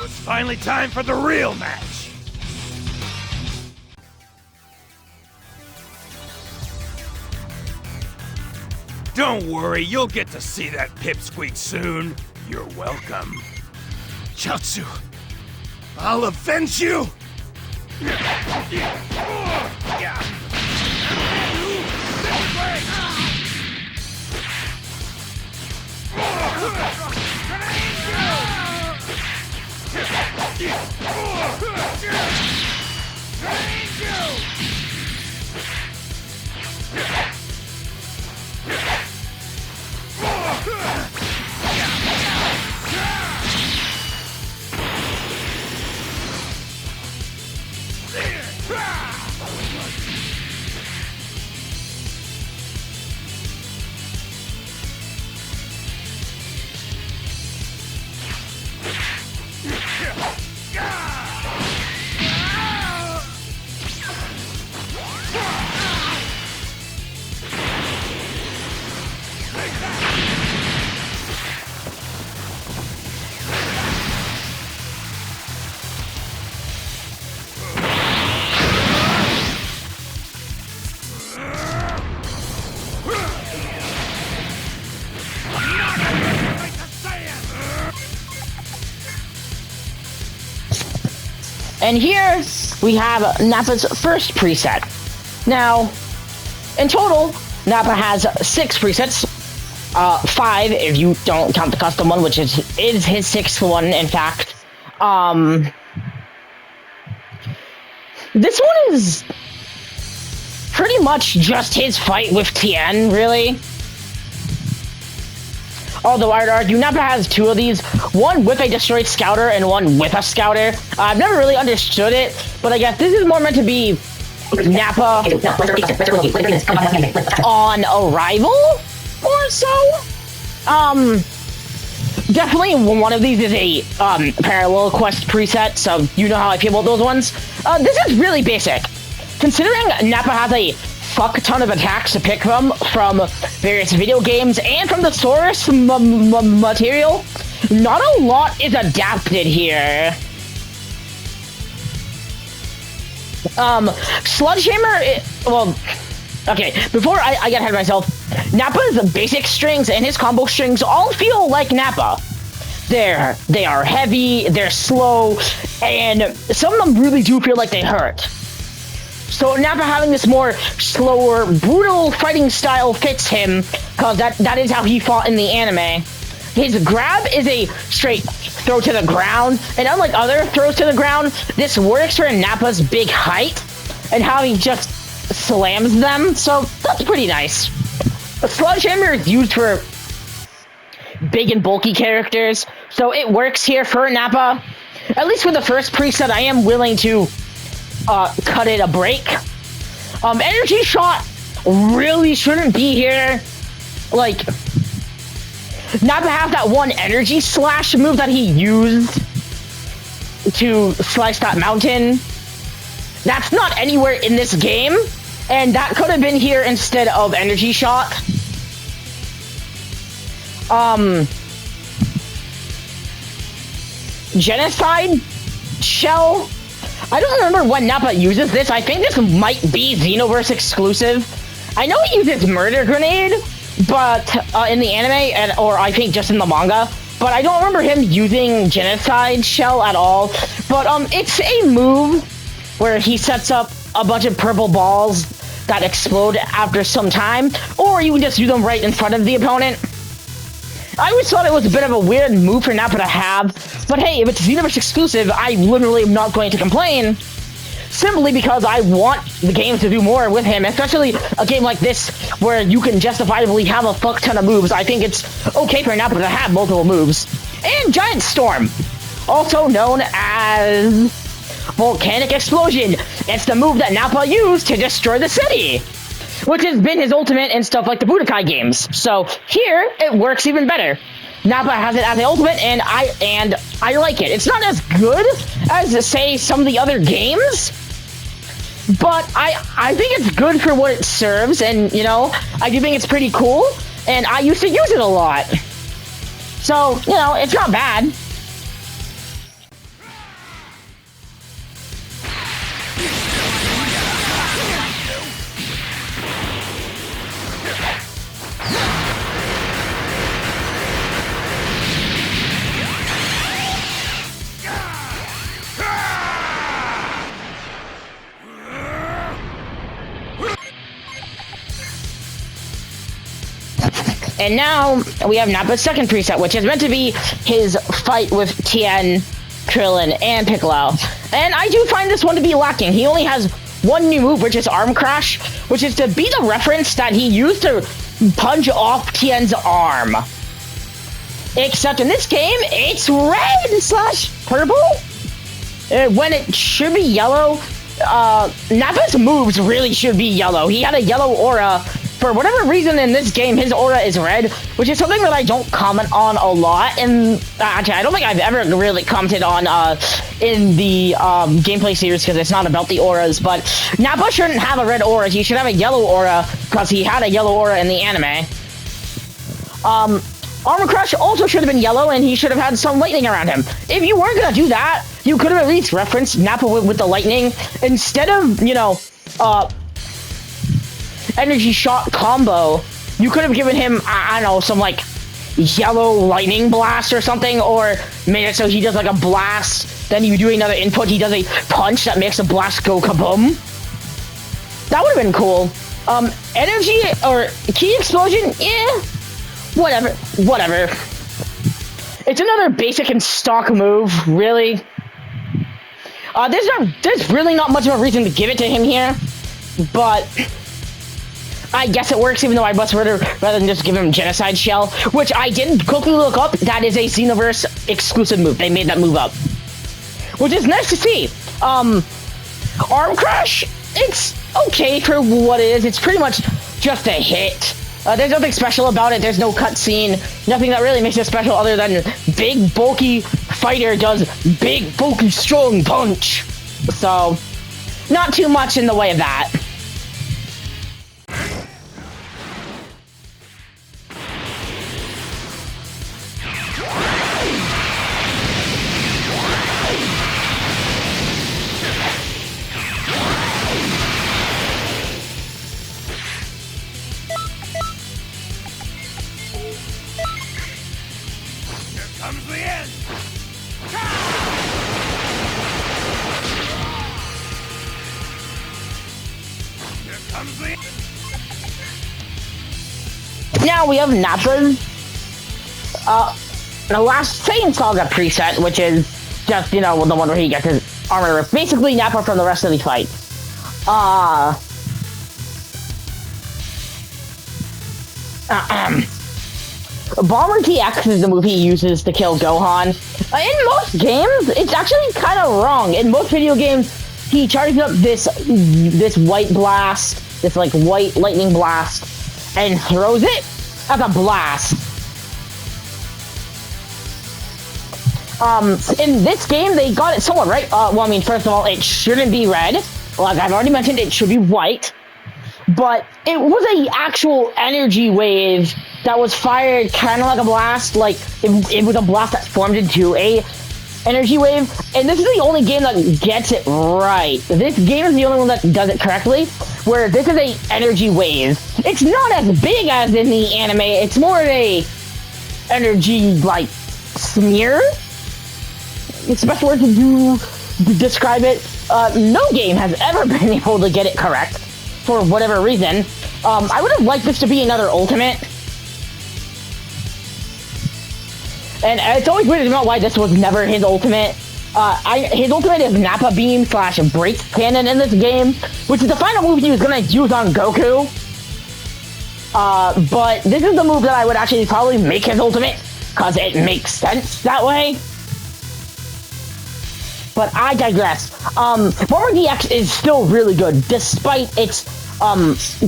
It's finally time for the real match. Don't worry, you'll get to see that pipsqueak soon. You're welcome. Chaozu, I'll avenge you! And here we have Nappa's first preset. Now, in total, Nappa has 6 presets. 5 if you don't count the custom one, which is his 6th one, in fact. This one is pretty much just his fight with Tien, really. Although I'd argue Nappa has 2 of these, one with a destroyed scouter and one with a scouter. I've never really understood it, but I guess this is more meant to be Nappa on arrival, or so. Definitely one of these is a parallel quest preset, so you know how I feel about those ones. This is really basic. Considering Nappa has a fuck ton of attacks to pick from various video games and from the source material, not a lot is adapted here. Sledgehammer, well, okay, before I get ahead of myself, Nappa's basic strings and his combo strings all feel like Nappa. They are heavy, they're slow, and some of them really do feel like they hurt. So Nappa having this more slower, brutal fighting style fits him, because that is how he fought in the anime. His grab is a straight throw to the ground, and unlike other throws to the ground, this works for Nappa's big height, and how he just slams them, so that's pretty nice. A Sledgehammer is used for big and bulky characters, so it works here for Nappa. At least for the first preset, I am willing to cut it a break. Energy Shot really shouldn't be here. Like, Nappa has that one energy slash move that he used to slice that mountain. That's not anywhere in this game, and that could have been here instead of Energy Shot. Genocide Shell. I don't remember when Nappa uses this. I think this might be Xenoverse exclusive. I know he uses Murder Grenade, but in the anime, or I think just in the manga. But I don't remember him using Genocide Shell at all. But it's a move where he sets up a bunch of purple balls that explode after some time, or you can just do them right in front of the opponent. I always thought it was a bit of a weird move for Nappa to have, but hey, if it's Xenoverse exclusive, I literally am not going to complain, simply because I want the game to do more with him, especially a game like this, where you can justifiably have a fuck ton of moves. I think it's okay for Nappa to have multiple moves. And Giant Storm, also known as Volcanic Explosion. It's the move that Nappa used to destroy the city, which has been his ultimate in stuff like the Budokai games. So here, it works even better. Nappa has it as an ultimate, and I like it. It's not as good as, say, some of the other games, but I think it's good for what it serves, and, you know, I do think it's pretty cool, and I used to use it a lot. So, you know, it's not bad. And now we have Nappa's second preset, which is meant to be his fight with Tien, Krillin, and Piccolo. And I do find this one to be lacking. He only has one new move, which is Arm Crash, which is to be the reference that he used to punch off Tien's arm. Except in this game, it's red/purple. When it should be yellow. Nappa's moves really should be yellow. He had a yellow aura. For whatever reason in this game, his aura is red, which is something that I don't comment on a lot. And actually, I don't think I've ever really commented on in the gameplay series because it's not about the auras. But Nappa shouldn't have a red aura. He should have a yellow aura because he had a yellow aura in the anime. Armor Crush also should have been yellow, and he should have had some lightning around him. If you weren't gonna do that, you could have at least referenced Nappa with the lightning instead of, you know, energy shot combo. You could have given him, I don't know, some like yellow lightning blast or something, or made it so he does like a blast, then you do another input, he does a punch that makes the blast go kaboom. That would have been cool. Energy or key explosion, yeah, whatever. It's another basic and stock move, really. There's really not much of a reason to give it to him here, but I guess it works, even though I much rather than just give him Genocide Shell, which I did quickly look up. That is a Xenoverse exclusive move. They made that move up, which is nice to see. Arm Crash, it's okay for what it is. It's pretty much just a hit. There's nothing special about it. There's no cutscene. Nothing that really makes it special other than big, bulky fighter does big, bulky, strong punch. So, not too much in the way of that. Comes the end! Here comes the end! Now we have Nappa's the last Saiyan Saga preset, which is just, you know, the one where he gets his armor ripped. Basically Nappa from the rest of the fight. Bomber TX is the move he uses to kill Gohan. In most games, it's actually kind of wrong. In most video games, he charges up this white blast, this like white lightning blast, and throws it as a blast. In this game, they got it somewhat right. Well, I mean, first of all, it shouldn't be red. Like I've already mentioned, it should be white. But it was a actual energy wave that was fired kind of like a blast. Like it was a blast that formed into a energy wave. And this is the only game that gets it right. This game is the only one that does it correctly, where this is a energy wave. It's not as big as in the anime. It's more of a energy like smear. It's the best word to describe it. No game has ever been able to get it correct. For whatever reason. I would have liked this to be another ultimate. And it's always weird to know why this was never his ultimate. His ultimate is Nappa Beam / Break Cannon in this game, which is the final move he was going to use on Goku. But this is the move that I would actually probably make his ultimate, because it makes sense that way. But I digress. Bomber DX is still really good, despite its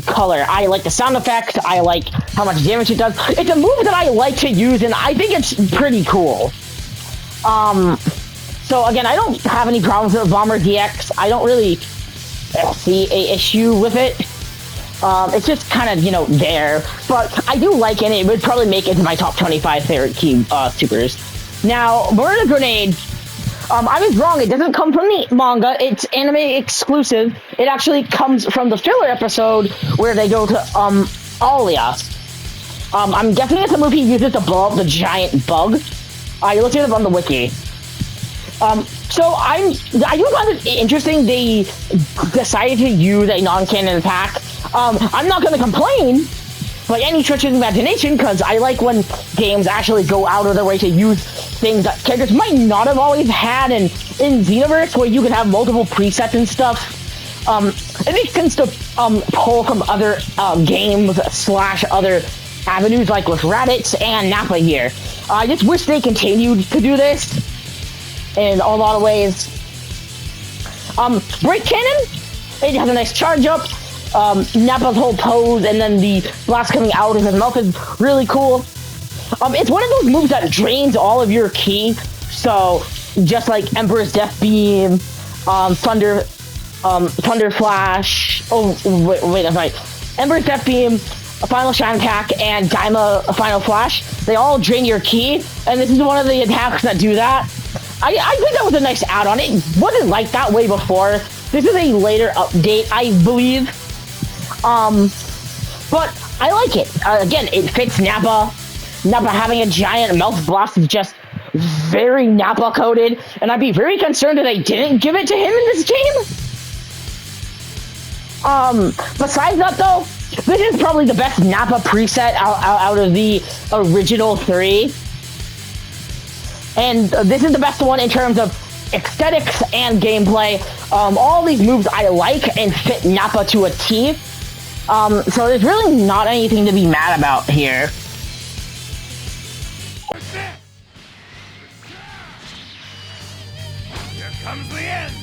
color. I like the sound effects. I like how much damage it does. It's a move that I like to use, and I think it's pretty cool. So again, I don't have any problems with Bomber DX. I don't really see an issue with it. It's just kind of, you know, there. But I do like it. It would probably make it into my top 25 favorite key supers. Now, Murder Grenade. I was wrong. It doesn't come from the manga. It's anime exclusive. It actually comes from the filler episode where they go to Alia. I'm guessing it's a move he uses to blow up the giant bug. You looked it up on the wiki. So I do find it interesting they decided to use a non-canon attack. I'm not going to complain, by any stretch of the imagination, because I like when games actually go out of their way to use things that characters might not have always had in Xenoverse, where you can have multiple presets and stuff. It makes sense to pull from other games / other avenues, like with Raditz and Nappa here. I just wish they continued to do this in a lot of ways. Break Cannon, it has a nice charge up. Nappa's whole pose and then the blast coming out of his mouth is really cool. It's one of those moves that drains all of your ki, so just like Emperor's Death Beam, Thunder Flash, wait, I'm sorry, Emperor's Death Beam, a Final Shine Attack, and Daima, a Final Flash, they all drain your ki, and this is one of the attacks that do that. I think that was a nice add-on. It wasn't like that way before. This is a later update, I believe. But I like it. Again, it fits Nappa. Nappa having a giant mouth blast is just very Nappa coded, and I'd be very concerned that they didn't give it to him in this game. Besides that though, this is probably the best Nappa preset out of the original 3. And this is the best one in terms of aesthetics and gameplay. All these moves I like and fit Nappa to a T. So there's really not anything to be mad about here. Here comes the end.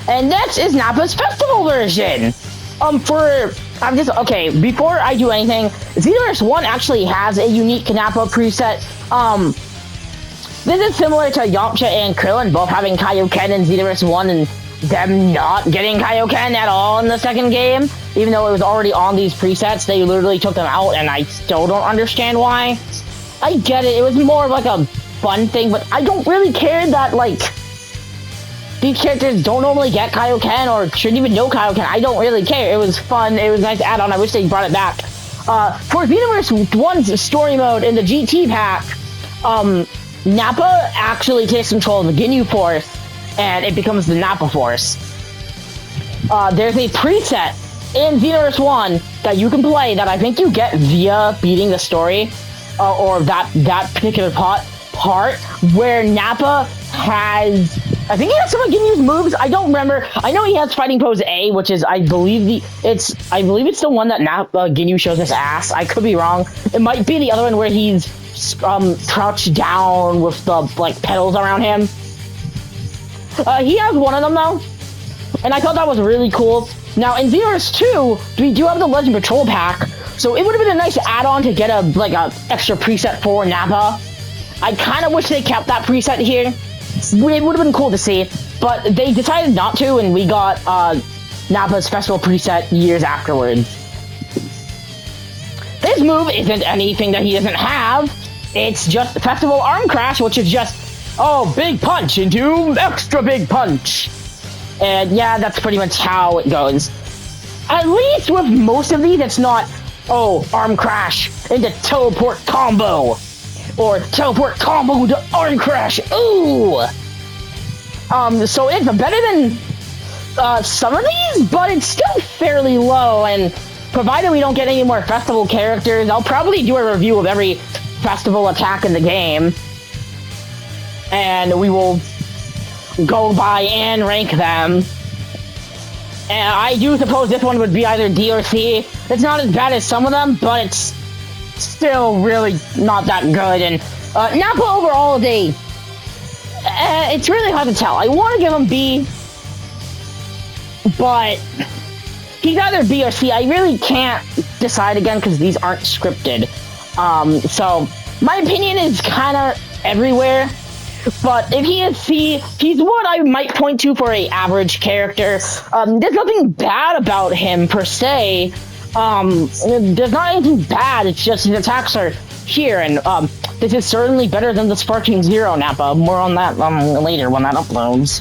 And next is Nappa's festival version. Before I do anything, Xenoverse 1 actually has a unique Nappa preset. This is similar to Yamcha and Krillin both having Kaioken in Xenoverse 1 and them not getting Kaioken at all in the second game. Even though it was already on these presets, they literally took them out, and I still don't understand why. I get it, it was more of like a fun thing, but I don't really care that, like, these characters don't normally get Kaioken or shouldn't even know Kaioken. I don't really care. It was fun. It was a nice add-on. I wish they brought it back. For Xenoverse 1's story mode in the GT pack, Nappa actually takes control of the Ginyu Force, and it becomes the Nappa Force. There's a preset in Xenoverse 1 that you can play that I think you get via beating the story, or that particular part where Nappa has, I think he has some of Ginyu's moves. I don't remember. I know he has Fighting Pose A, which is, I believe it's the one that Ginyu shows his ass. I could be wrong. It might be the other one where he's crouched down with the like petals around him. He has one of them though, and I thought that was really cool. Now in Xenoverse 2, we do have the Legend Patrol pack, so it would have been a nice add-on to get a extra preset for Nappa. I kind of wish they kept that preset here. It would have been cool to see, but they decided not to, and we got Nappa's festival preset years afterwards. This move isn't anything that he doesn't have. It's just Festival Arm Crash, which is just, big punch into extra big punch. And yeah, that's pretty much how it goes. At least with most of these, it's not, arm crash into teleport combo. Or teleport combo to arm crash. Ooh! So it's better than some of these, but it's still fairly low, and provided we don't get any more festival characters, I'll probably do a review of every festival attack in the game. And we will go by and rank them. And I do suppose this one would be either D or C. It's not as bad as some of them, but it's still really not that good. And Nappa overall is it's really hard to tell. I want to give him B, but he's either B or C. I really can't decide again because these aren't scripted. So my opinion is kind of everywhere. But if he is C, he's what I might point to for a average character. There's nothing bad about him per se. There's not anything bad, it's just his attacks are here, and this is certainly better than the Sparking Zero Nappa. More on that later when that uploads.